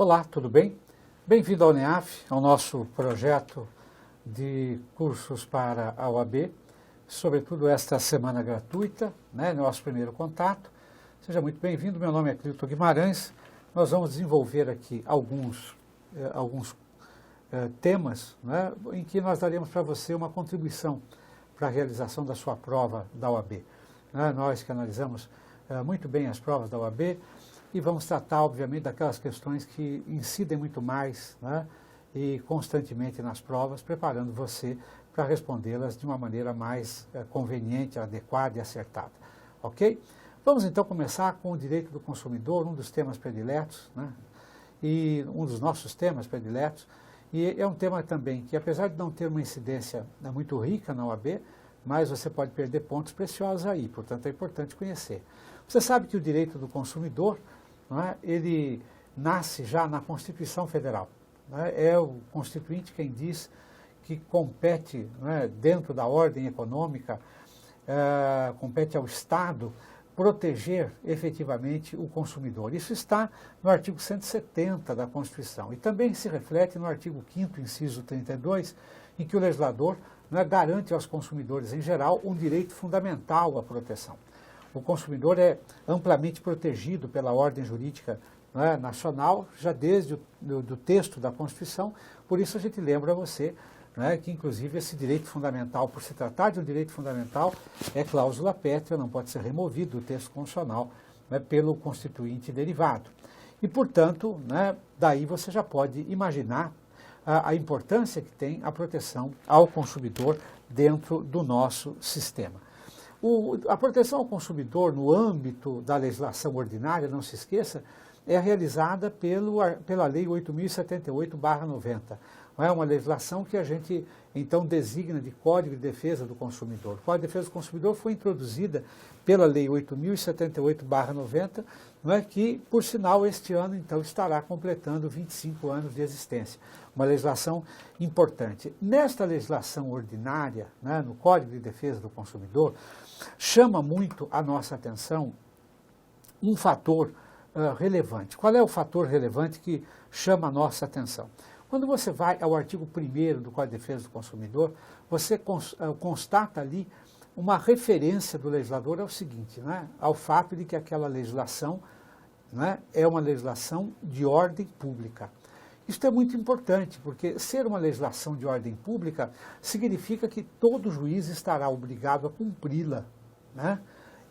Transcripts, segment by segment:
Olá, tudo bem? Bem-vindo ao NEAF, ao nosso projeto de cursos para a OAB, sobretudo esta semana gratuita, nosso primeiro contato. Seja muito bem-vindo, meu nome é Clilton Guimarães. Nós vamos desenvolver aqui alguns temas, em que nós daremos para você uma contribuição para a realização da sua prova da OAB. Nós que analisamos muito bem as provas da OAB, e vamos tratar, obviamente, daquelas questões que incidem muito mais e constantemente nas provas, preparando você para respondê-las de uma maneira mais conveniente, adequada e acertada. Ok? Vamos então começar com o direito do consumidor, um dos temas prediletos, e um dos nossos temas prediletos, e é um tema também que, apesar de não ter uma incidência muito rica na OAB, mas você pode perder pontos preciosos aí, portanto é importante conhecer. Você sabe que o direito do consumidor, ele nasce já na Constituição Federal. É o Constituinte quem diz que compete, dentro da ordem econômica, compete ao Estado proteger efetivamente o consumidor. Isso está no artigo 170 da Constituição e também se reflete no artigo 5º, inciso 32, em que o legislador garante aos consumidores em geral um direito fundamental à proteção. O consumidor é amplamente protegido pela ordem jurídica nacional, já desde o texto da Constituição, por isso a gente lembra a você que, inclusive, esse direito fundamental, por se tratar de um direito fundamental, é cláusula pétrea, não pode ser removido do texto constitucional pelo constituinte derivado. E, portanto, daí você já pode imaginar a importância que tem a proteção ao consumidor dentro do nosso sistema. A proteção ao consumidor no âmbito da legislação ordinária, não se esqueça, é realizada pela Lei 8.078/90. É uma legislação que a gente, então, designa de Código de Defesa do Consumidor. O Código de Defesa do Consumidor foi introduzida pela Lei 8.078/90, que, por sinal, este ano, então, estará completando 25 anos de existência. Uma legislação importante. Nesta legislação ordinária, no Código de Defesa do Consumidor, chama muito a nossa atenção um fator relevante. Qual é o fator relevante que chama a nossa atenção? Quando você vai ao artigo 1º do Código de Defesa do Consumidor, você constata ali uma referência do legislador ao seguinte, ao fato de que aquela legislação é uma legislação de ordem pública. Isso é muito importante, porque ser uma legislação de ordem pública significa que todo juiz estará obrigado a cumpri-la,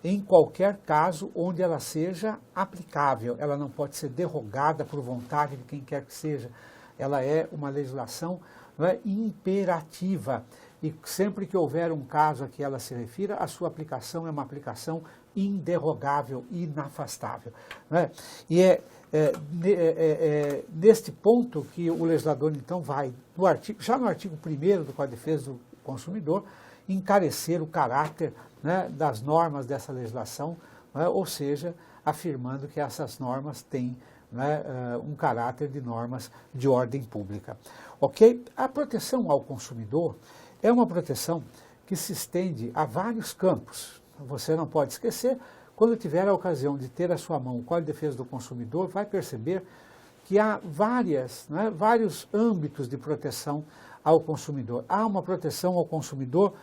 em qualquer caso onde ela seja aplicável. Ela não pode ser derrogada por vontade de quem quer que seja. Ela é uma legislação imperativa e sempre que houver um caso a que ela se refira, a sua aplicação é uma aplicação inderrogável, inafastável. E neste ponto que o legislador, então, vai, já no artigo 1º do Código de Defesa do Consumidor, encarecer o caráter das normas dessa legislação, ou seja, afirmando que essas normas têm um caráter de normas de ordem pública. Ok? A proteção ao consumidor é uma proteção que se estende a vários campos. Você não pode esquecer, quando tiver a ocasião de ter à sua mão o Código de Defesa do Consumidor, vai perceber que há vários âmbitos de proteção ao consumidor. Há uma proteção ao consumidor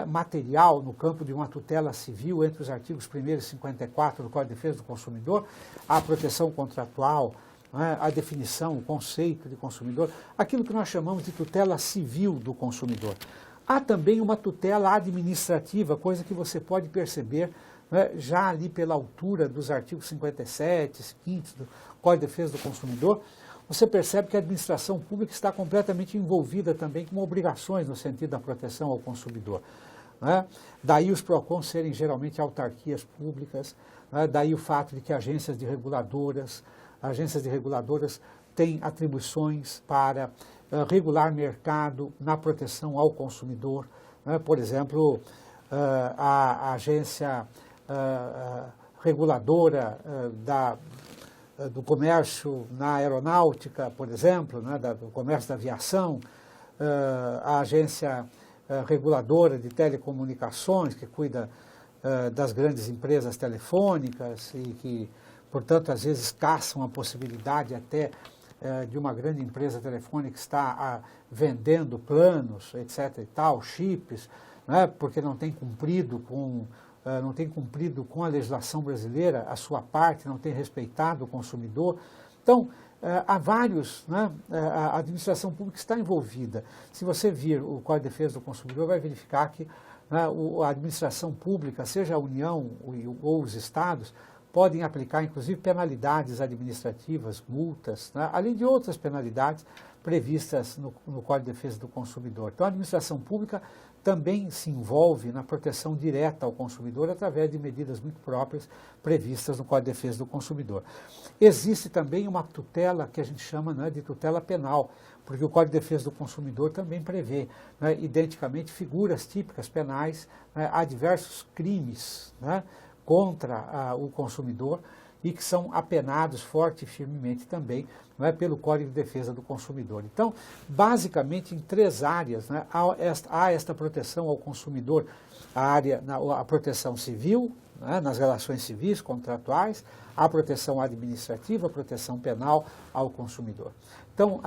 material no campo de uma tutela civil entre os artigos 1º e 54 do Código de Defesa do Consumidor, a proteção contratual, a definição, o conceito de consumidor, aquilo que nós chamamos de tutela civil do consumidor. Há também uma tutela administrativa, coisa que você pode perceber já ali pela altura dos artigos 57, 5 do Código de Defesa do Consumidor. Você percebe que a administração pública está completamente envolvida também com obrigações no sentido da proteção ao consumidor. Daí os PROCONs serem geralmente autarquias públicas, daí o fato de que agências de reguladoras têm atribuições para regular mercado na proteção ao consumidor. Por exemplo, a agência reguladora do comércio na aeronáutica, por exemplo, do comércio da aviação, a agência reguladora de telecomunicações, que cuida das grandes empresas telefônicas e que, portanto, às vezes caçam a possibilidade até de uma grande empresa telefônica que está vendendo planos, etc. e tal, chips, né, porque não tem cumprido com a legislação brasileira a sua parte, não tem respeitado o consumidor. Então, há vários, né, a administração pública está envolvida. Se você vir o Código de Defesa do Consumidor, vai verificar que, né, a administração pública, seja a União ou os estados, podem aplicar, inclusive, penalidades administrativas, multas, né, além de outras penalidades previstas no Código de Defesa do Consumidor. Então, a administração pública também se envolve na proteção direta ao consumidor através de medidas muito próprias previstas no Código de Defesa do Consumidor. Existe também uma tutela que a gente chama, né, de tutela penal, porque o Código de Defesa do Consumidor também prevê, né, identicamente figuras típicas penais, né, a diversos crimes, né, contra o consumidor e que são apenados forte e firmemente também, não é, pelo Código de Defesa do Consumidor. Então, basicamente, em 3 áreas, né, há esta proteção ao consumidor, a proteção civil, né, nas relações civis, contratuais, a proteção administrativa, a proteção penal ao consumidor. Então,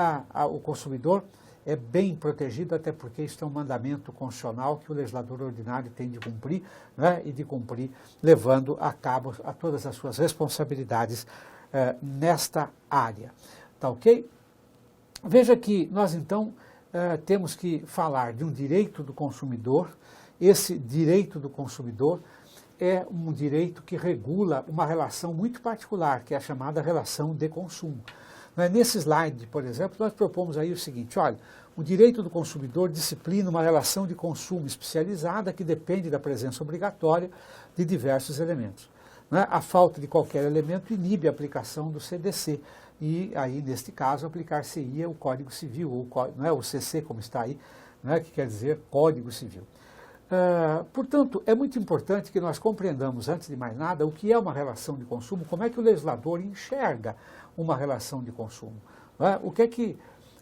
o consumidor é bem protegido, até porque isso é um mandamento constitucional que o legislador ordinário tem de cumprir, né, e de cumprir levando a cabo a todas as suas responsabilidades nesta área. Tá ok? Veja que nós, então, temos que falar de um direito do consumidor. Esse direito do consumidor é um direito que regula uma relação muito particular, que é a chamada relação de consumo. Nesse slide, por exemplo, nós propomos aí o seguinte: olha, o direito do consumidor disciplina uma relação de consumo especializada que depende da presença obrigatória de diversos elementos. A falta de qualquer elemento inibe a aplicação do CDC e aí, neste caso, aplicar-se-ia o Código Civil, ou o CC, como está aí, que quer dizer Código Civil. Portanto, é muito importante que nós compreendamos, antes de mais nada, o que é uma relação de consumo, como é que o legislador enxerga uma relação de consumo. O que é que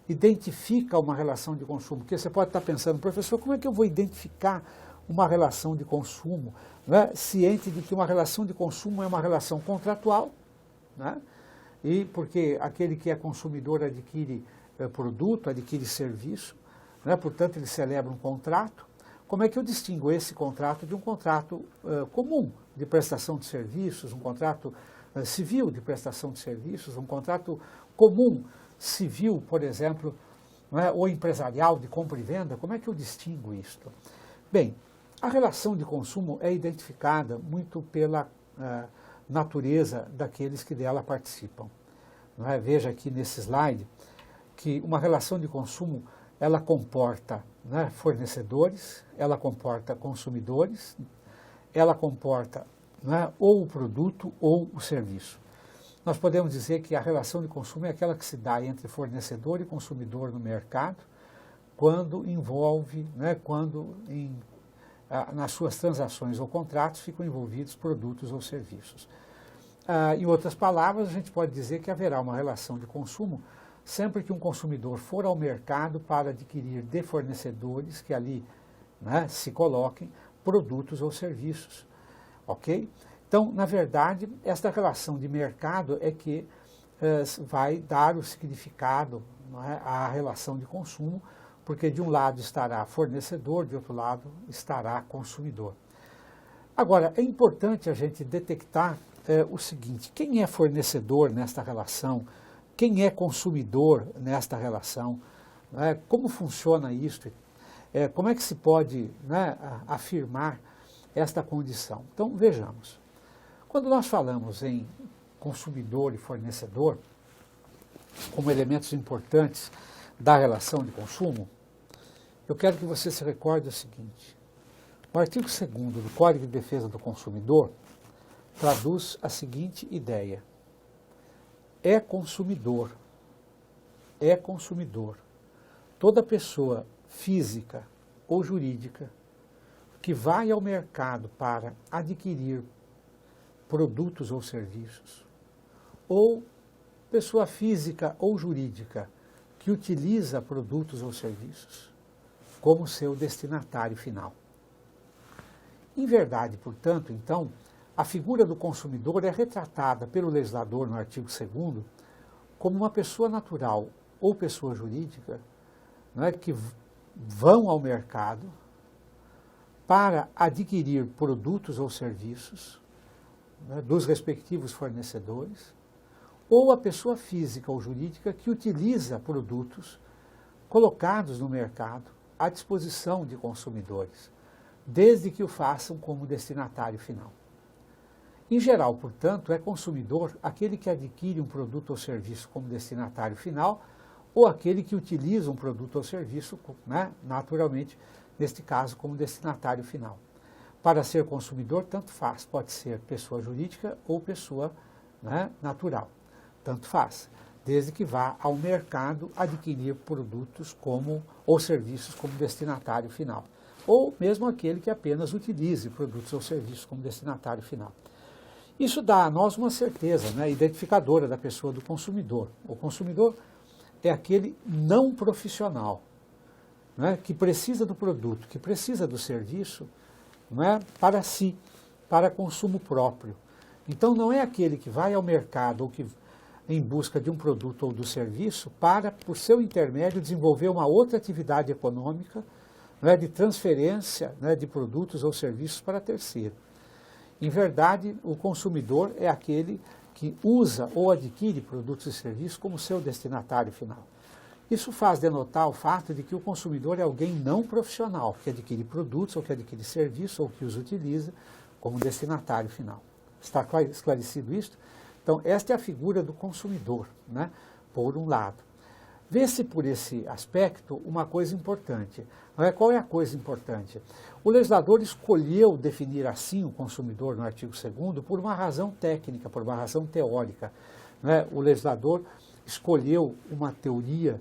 identifica uma relação de consumo? Porque você pode estar pensando, professor, como é que eu vou identificar uma relação de consumo, ciente de que uma relação de consumo é uma relação contratual, e porque aquele que é consumidor adquire produto, adquire serviço, portanto ele celebra um contrato. Como é que eu distingo esse contrato de um contrato comum de prestação de serviços, um contrato civil de prestação de serviços, um contrato comum civil, por exemplo, ou empresarial de compra e venda? Como é que eu distingo isto? Bem, a relação de consumo é identificada muito pela natureza daqueles que dela participam. Veja aqui nesse slide que uma relação de consumo ela comporta fornecedores, ela comporta consumidores, ela comporta ou o produto ou o serviço. Nós podemos dizer que a relação de consumo é aquela que se dá entre fornecedor e consumidor no mercado, quando envolve, nas suas transações ou contratos ficam envolvidos produtos ou serviços. Em outras palavras, a gente pode dizer que haverá uma relação de consumo sempre que um consumidor for ao mercado para adquirir de fornecedores que ali se coloquem produtos ou serviços. Ok? Então, na verdade, esta relação de mercado é que vai dar o significado à relação de consumo, porque de um lado estará fornecedor, de outro lado estará consumidor. Agora, é importante a gente detectar o seguinte: quem é fornecedor nesta relação? Quem é consumidor nesta relação? Como funciona isso? Como é que se pode afirmar esta condição? Então, vejamos. Quando nós falamos em consumidor e fornecedor, como elementos importantes da relação de consumo, eu quero que você se recorde o seguinte: o artigo 2º do Código de Defesa do Consumidor traduz a seguinte ideia: é consumidor toda pessoa física ou jurídica que vai ao mercado para adquirir produtos ou serviços, ou pessoa física ou jurídica que utiliza produtos ou serviços como seu destinatário final. Em verdade, portanto, então, a figura do consumidor é retratada pelo legislador no artigo 2º como uma pessoa natural ou pessoa jurídica, não é, que vão ao mercado para adquirir produtos ou serviços, né, dos respectivos fornecedores, ou a pessoa física ou jurídica que utiliza produtos colocados no mercado à disposição de consumidores, desde que o façam como destinatário final. Em geral, portanto, é consumidor aquele que adquire um produto ou serviço como destinatário final ou aquele que utiliza um produto ou serviço, né, naturalmente, neste caso, como destinatário final. Para ser consumidor, tanto faz, pode ser pessoa jurídica ou pessoa, né, natural, tanto faz, desde que vá ao mercado adquirir produtos ou serviços como destinatário final, ou mesmo aquele que apenas utilize produtos ou serviços como destinatário final. Isso dá a nós uma certeza, né, identificadora da pessoa do consumidor. O consumidor é aquele não profissional, né, que precisa do produto, que precisa do serviço, né, para si, para consumo próprio. Então não é aquele que vai ao mercado ou que em busca de um produto ou do serviço para, por seu intermédio, desenvolver uma outra atividade econômica, né, de transferência, né, de produtos ou serviços para terceiro. Em verdade, o consumidor é aquele que usa ou adquire produtos e serviços como seu destinatário final. Isso faz denotar o fato de que o consumidor é alguém não profissional, que adquire produtos ou que adquire serviços ou que os utiliza como destinatário final. Está esclarecido isso? Então, esta é a figura do consumidor, né, por um lado. Vê-se por esse aspecto uma coisa importante. Qual é a coisa importante? O legislador escolheu definir assim o consumidor no artigo 2º por uma razão técnica, por uma razão teórica. O legislador escolheu uma teoria,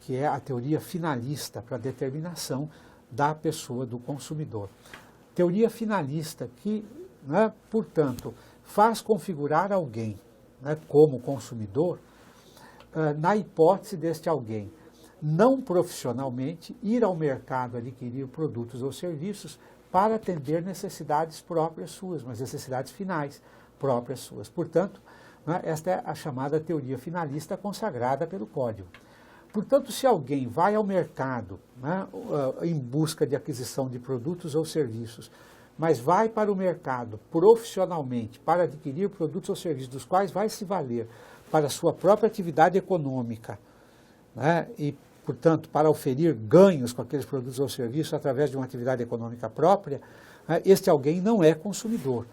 que é a teoria finalista para a determinação da pessoa do consumidor. Teoria finalista que, portanto, faz configurar alguém, como consumidor, na hipótese deste alguém não profissionalmente ir ao mercado adquirir produtos ou serviços para atender necessidades próprias suas, mas necessidades finais próprias suas. Portanto, esta é a chamada teoria finalista consagrada pelo Código. Portanto, se alguém vai ao mercado, em busca de aquisição de produtos ou serviços, mas vai para o mercado profissionalmente para adquirir produtos ou serviços dos quais vai se valer para a sua própria atividade econômica, e, portanto, para oferir ganhos com aqueles produtos ou serviços através de uma atividade econômica própria, este alguém não é consumidor,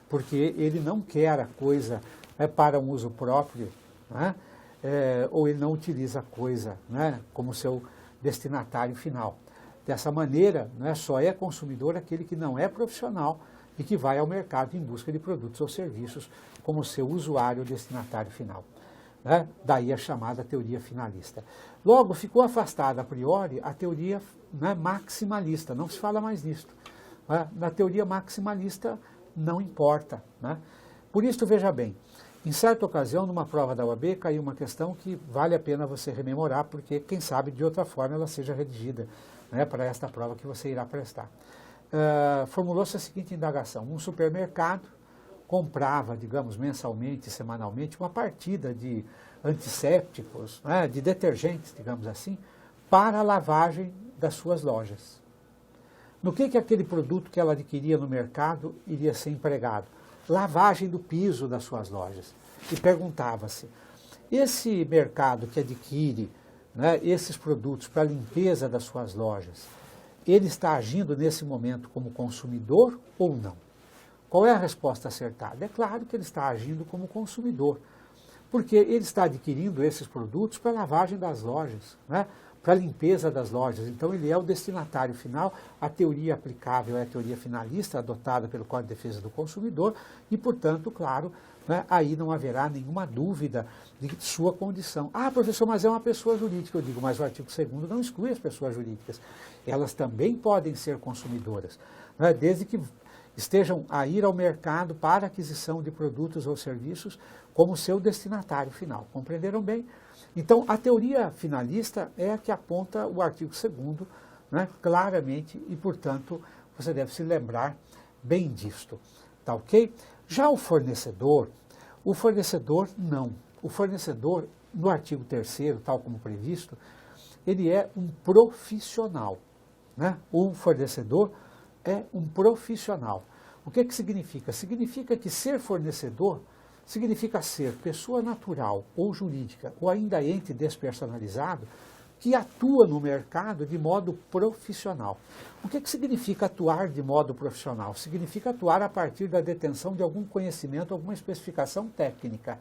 porque ele não quer a coisa para um uso próprio, ou ele não utiliza a coisa como seu destinatário final. Dessa maneira, só é consumidor aquele que não é profissional e que vai ao mercado em busca de produtos ou serviços como seu usuário destinatário final. Daí a chamada teoria finalista. Logo, ficou afastada a priori a teoria maximalista, não se fala mais nisso. Na teoria maximalista não importa. Por isso, veja bem, em certa ocasião, numa prova da OAB, caiu uma questão que vale a pena você rememorar, porque, quem sabe, de outra forma ela seja redigida para esta prova que você irá prestar. Formulou-se a seguinte indagação: um supermercado comprava, digamos, mensalmente, semanalmente, uma partida de antissépticos, de detergentes, digamos assim, para a lavagem das suas lojas. No que aquele produto que ela adquiria no mercado iria ser empregado? Lavagem do piso das suas lojas. E perguntava-se, esse mercado que adquire esses produtos para a limpeza das suas lojas, ele está agindo nesse momento como consumidor ou não? Qual é a resposta acertada? É claro que ele está agindo como consumidor, porque ele está adquirindo esses produtos para a lavagem das lojas, para a limpeza das lojas. Então ele é o destinatário final, a teoria aplicável é a teoria finalista adotada pelo Código de Defesa do Consumidor e, portanto, claro, aí não haverá nenhuma dúvida de sua condição. Ah, professor, mas é uma pessoa jurídica. Eu digo, mas o artigo 2º não exclui as pessoas jurídicas. Elas também podem ser consumidoras, desde que estejam a ir ao mercado para aquisição de produtos ou serviços como seu destinatário final. Compreenderam bem? Então, a teoria finalista é a que aponta o artigo 2º, claramente, e, portanto, você deve se lembrar bem disto. Tá ok? Já o fornecedor não. o fornecedor, no artigo 3º, tal como previsto, ele é um profissional, né? O fornecedor é um profissional. O que significa? Significa que ser fornecedor significa ser pessoa natural ou jurídica, ou ainda ente despersonalizado, que atua no mercado de modo profissional. O que significa atuar de modo profissional? Significa atuar a partir da detenção de algum conhecimento, alguma especificação técnica.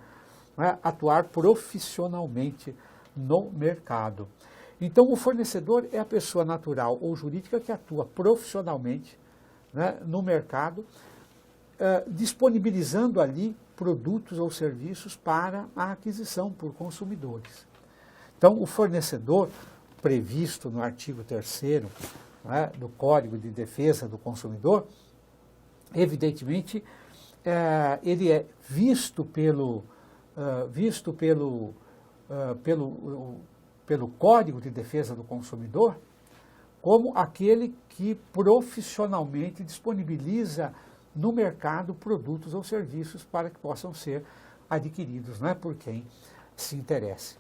Né? Atuar profissionalmente no mercado. Então, o fornecedor é a pessoa natural ou jurídica que atua profissionalmente, né, no mercado, disponibilizando ali produtos ou serviços para a aquisição por consumidores. Então, o fornecedor, previsto no artigo 3º, né, do Código de Defesa do Consumidor, evidentemente, ele é visto pelo Código de Defesa do Consumidor como aquele que profissionalmente disponibiliza no mercado produtos ou serviços para que possam ser adquiridos, né, por quem se interesse.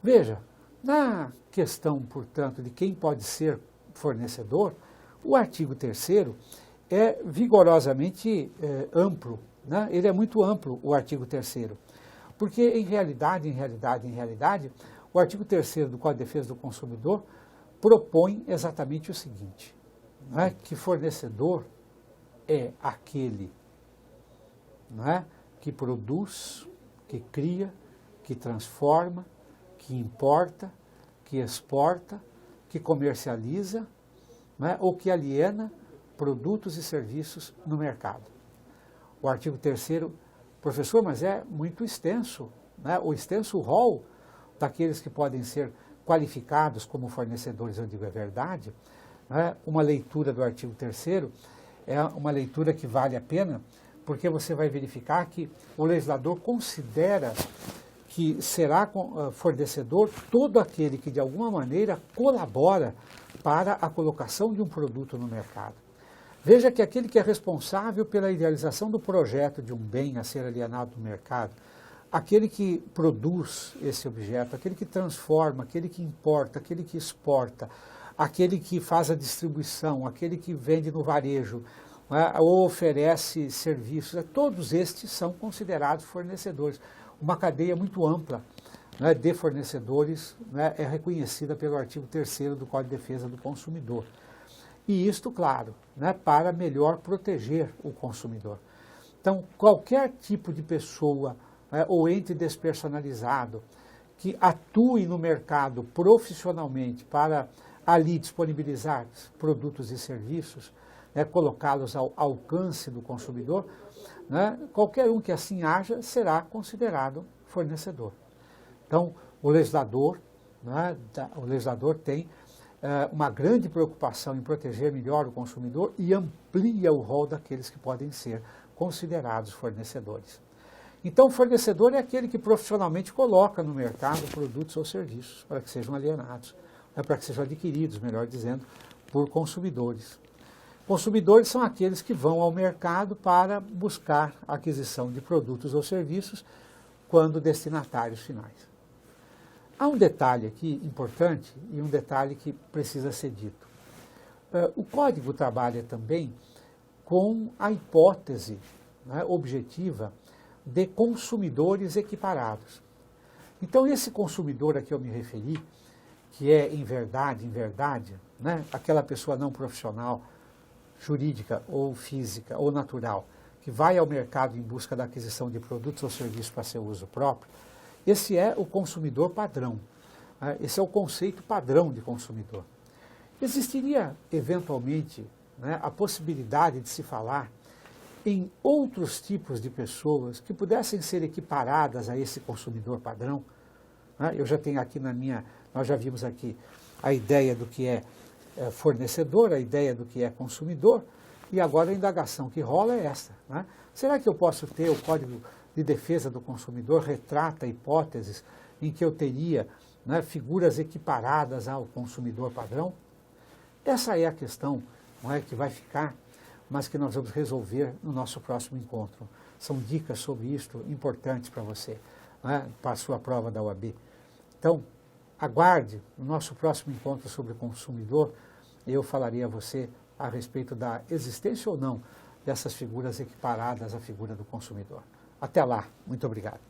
Veja, na questão, portanto, de quem pode ser fornecedor, o artigo 3º é vigorosamente amplo, né? Ele é muito amplo, o artigo 3º, porque em realidade, o artigo 3º do Código de Defesa do Consumidor propõe exatamente o seguinte, né? Que fornecedor é aquele, né, que produz, que cria, que transforma, que importa, que exporta, que comercializa, né, ou que aliena produtos e serviços no mercado. O artigo 3º, professor, mas é muito extenso, né, o extenso rol daqueles que podem ser qualificados como fornecedores, eu digo, é verdade, né? Uma leitura do artigo 3º é uma leitura que vale a pena, porque você vai verificar que o legislador considera que será fornecedor todo aquele que, de alguma maneira, colabora para a colocação de um produto no mercado. Veja que aquele que é responsável pela idealização do projeto de um bem a ser alienado no mercado, aquele que produz esse objeto, aquele que transforma, aquele que importa, aquele que exporta, aquele que faz a distribuição, aquele que vende no varejo, né, ou oferece serviços, todos estes são considerados fornecedores. Uma cadeia muito ampla, né, de fornecedores, né, é reconhecida pelo artigo 3º do Código de Defesa do Consumidor. E isto, claro, né, para melhor proteger o consumidor. Então, qualquer tipo de pessoa, né, ou ente despersonalizado que atue no mercado profissionalmente para ali disponibilizar produtos e serviços, né, colocá-los ao alcance do consumidor, né, qualquer um que assim haja será considerado fornecedor. Então, o legislador tem uma grande preocupação em proteger melhor o consumidor e amplia o rol daqueles que podem ser considerados fornecedores. Então, o fornecedor é aquele que profissionalmente coloca no mercado produtos ou serviços para que sejam alienados, para que sejam adquiridos, melhor dizendo, por consumidores. Consumidores são aqueles que vão ao mercado para buscar a aquisição de produtos ou serviços quando destinatários finais. Há um detalhe aqui importante e um detalhe que precisa ser dito. O Código trabalha também com a hipótese, né, objetiva de consumidores equiparados. Então, esse consumidor a que eu me referi, que é em verdade, né, aquela pessoa não profissional, jurídica ou física ou natural, que vai ao mercado em busca da aquisição de produtos ou serviços para seu uso próprio, esse é o consumidor padrão. Né? Esse é o conceito padrão de consumidor. Existiria, eventualmente, né, a possibilidade de se falar em outros tipos de pessoas que pudessem ser equiparadas a esse consumidor padrão? Né? Eu já tenho aqui nós já vimos aqui a ideia do que é fornecedor, a ideia do que é consumidor, e agora a indagação que rola é essa. Né? Será que eu posso ter o Código de Defesa do Consumidor retrata hipóteses em que eu teria, né, figuras equiparadas ao consumidor padrão? Essa é a questão, não é, que vai ficar, mas que nós vamos resolver no nosso próximo encontro. São dicas sobre isto importantes para você. né, para a sua prova da OAB. Então, aguarde o nosso próximo encontro sobre o consumidor. Eu falarei a você a respeito da existência ou não dessas figuras equiparadas à figura do consumidor. Até lá, muito obrigado.